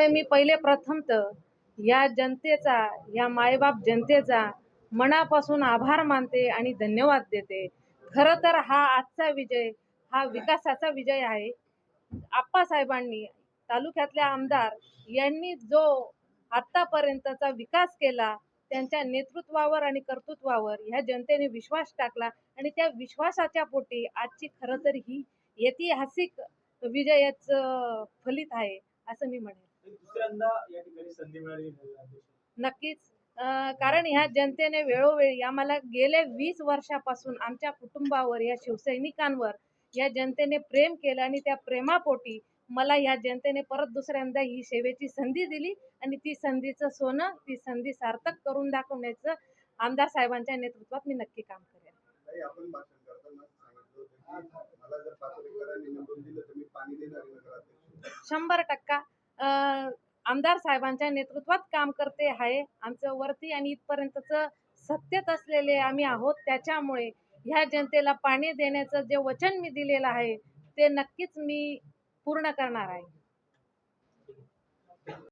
त्यामुळे मी पहिले प्रथमतः या जनतेचा, या मायबाप जनतेचा मनापासून आभार मानते आणि धन्यवाद देते. खरं तर हा आजचा विजय हा विकासाचा विजय आहे. आप्पासाहेबांनी, तालुक्यातल्या आमदार यांनी जो आतापर्यंतचा विकास केला, त्यांच्या नेतृत्वावर आणि कर्तृत्वावर ह्या जनतेने विश्वास टाकला आणि त्या विश्वासाच्या पोटी आजची खरं तर ही ऐतिहासिक विजयाचं फलित आहे असं मी म्हणेन. दुसऱ्यांदा या ठिकाणी संधी मिळाली नक्कीच. कारण ह्या जनतेने वेळोवेळी आम्हाला गेल्या 20 वर्षापासून आमच्या कुटुंबावर, या शिवसैनिकांवर या जनतेने प्रेम केलं आणि त्या प्रेमापोटी मला या जनतेने परत दुसऱ्यांदा ही सेवेची संधी दिली आणि ती संधीचं सोनं, ती संधी सार्थक करून दाखवण्याचं आमदार साहेबांच्या नेतृत्वात मी नक्की काम करेन. आपण भाषण करताना सांगितलं होतं की मला जर पाचवीकरांनी निवडून दिलं तर मी पाणी देणार नगराध्यक्ष. 100% आमदार साहेबांच्या नेतृत्वात काम करते आहे. आमचं वरती आणि इथपर्यंतचं सत्तेत असलेले आम्ही आहोत. त्याच्यामुळे ह्या जनतेला पाणी देण्याचं जे वचन मी दिलेलं आहे ते नक्कीच मी पूर्ण करणार आहे.